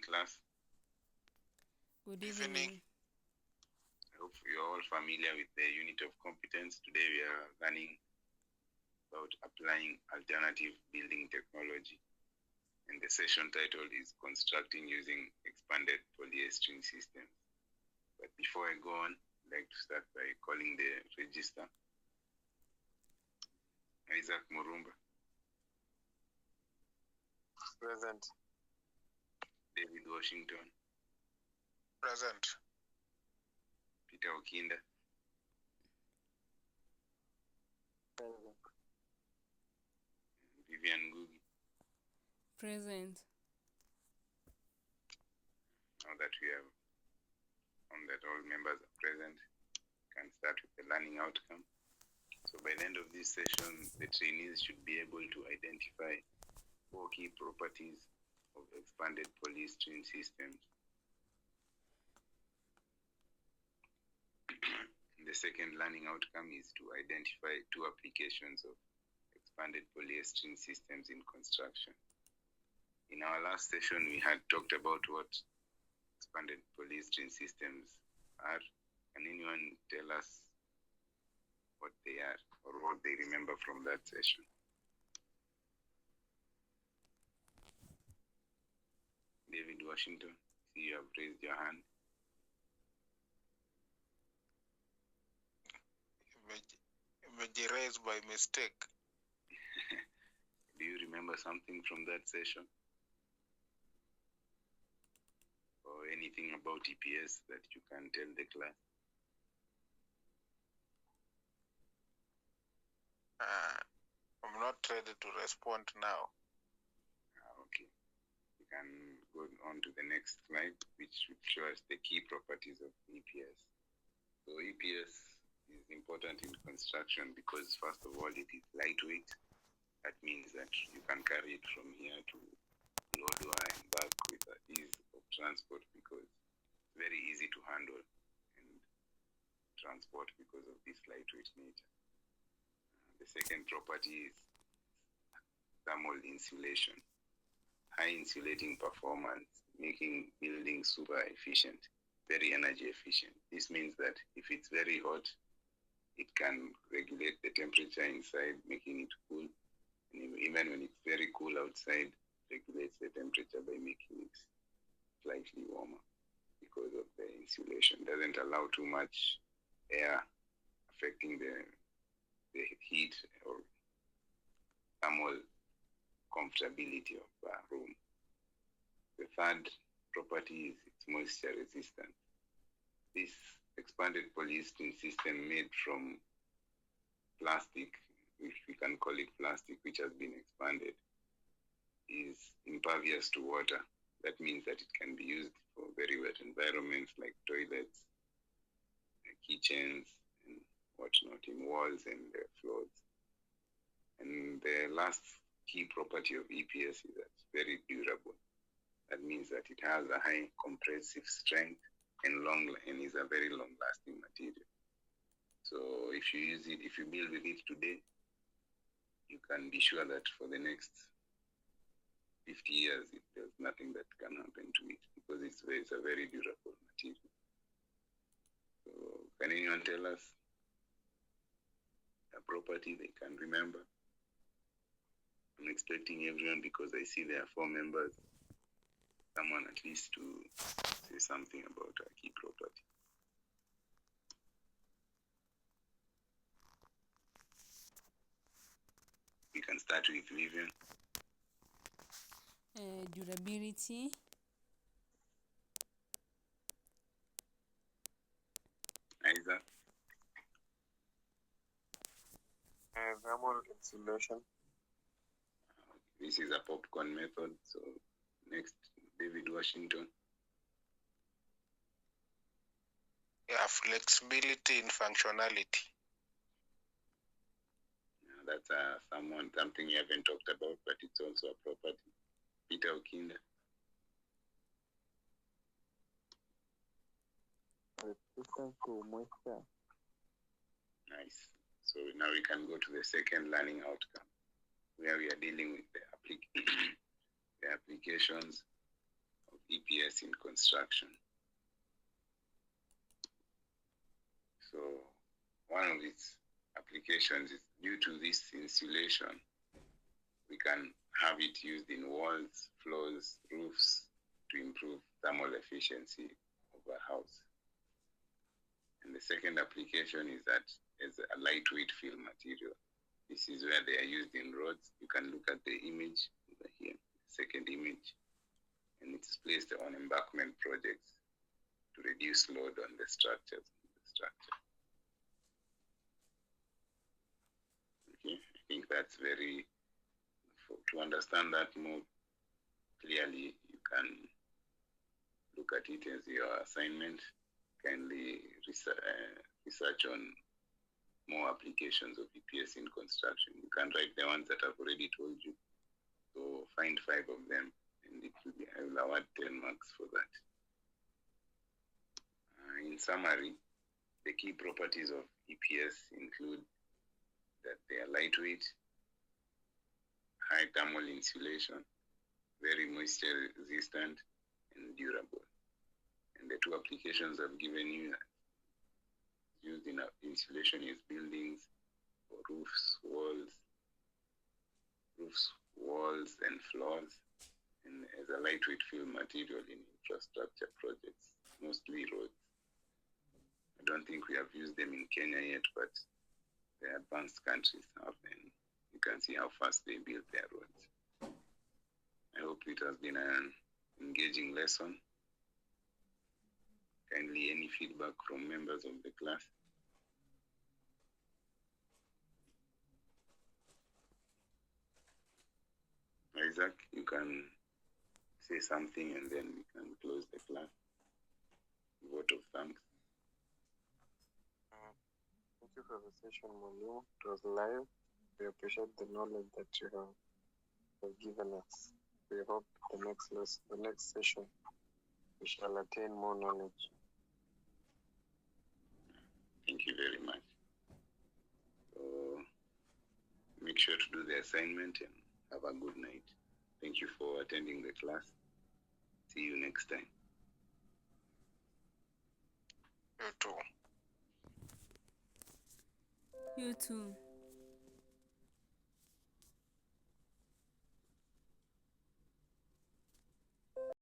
class. Good evening. I hope you're all familiar with the unit of competence. Today we are learning about applying alternative building technology. And the session title is Constructing Using Expanded Polyester Systems. But before I go on, I'd like to start by calling the register. Isaac Murumba. Present. David Washington. Present. Peter Okinda. Present. Vivian Ngugi. Present. Now that we have found that all members are present, we can start with the learning outcome. So by the end of this session, the trainees should be able to identify 4 key properties of expanded polystyrene systems. The second learning outcome is to identify 2 applications of expanded polystyrene systems in construction. In our last session, we had talked about what expanded polystyrene systems are. Can anyone tell us what they are or what they remember from that session? David Washington, see you have raised your hand. Raised by mistake. Do you remember something from that session? Or anything about EPS that you can tell the class? I'm not ready to respond now. Okay. We can go on to the next slide, which will show us the key properties of EPS. So EPS is important in construction because, first of all, it is lightweight. That means that you can carry it from here to Lodwar and back with the ease of transport because it's very easy to handle and transport because of this lightweight nature. The second property is thermal insulation. High insulating performance, making buildings super efficient, very energy efficient. This means that if it's very hot, it can regulate the temperature inside, making it cool. And even when it's very cool outside, regulates the temperature by making it slightly warmer because of the insulation. Doesn't allow too much air affecting the heat or thermal comfortability of a room. The third property is it's moisture resistant. This expanded polystyrene system made from plastic, which we can call it plastic, which has been expanded, is impervious to water. That means that it can be used for very wet environments like toilets, kitchens, and whatnot, in walls and floors. And the last key property of EPS is that it's very durable. That means that it has a high compressive strength and is a very long-lasting material. So if you use it, if you build with it today, you can be sure that for the next 50 years, there's nothing that can happen to it because it's a very durable material. So can anyone tell us a property they can remember? I'm expecting everyone because I see there are 4 members. Someone at least to say something about a key property. We can start with Vivian. Durability. Isaac. Thermal insulation. This is a popcorn method. So next, David Washington. Yeah, flexibility in functionality. That's something you haven't talked about, but it's also a property. Peter Okinda. Resistance to moisture. Nice. So now we can go to the second learning outcome, where we are dealing with the applications of EPS in construction. So one of its applications is due to this insulation, we can have it used in walls, floors, roofs to improve thermal efficiency of a house. And the second application is that as a lightweight fill material. This is where they are used in roads. You can look at the image over here, second image, and it's placed on embankment projects to reduce load on the structures. Okay, I think that's very, to understand that more clearly, you can look at it as your assignment. Kindly research on more applications of EPS in construction. You can write the ones that I've already told you. So find 5 of them, and I will award 10 marks for that. In summary, the key properties of EPS include that they are lightweight, high thermal insulation, very moisture resistant, and durable. And the 2 applications I've given you used in insulation is buildings, or roofs, walls, and floors, and as a lightweight fill material in infrastructure projects, mostly roads. I don't think we have used them in Kenya yet, but the advanced countries have, and you can see how fast they build their roads. I hope it has been an engaging lesson. Kindly, any feedback from members of the class? Isaac, you can say something and then we can close the class. Vote of thanks. Thank you for the session, Manu. It was live. We appreciate the knowledge that you have given us. We hope the next session we shall attain more knowledge. Thank you very much. So make sure to do the assignment and have a good night. Thank you for attending the class. See you next time. You too. You too.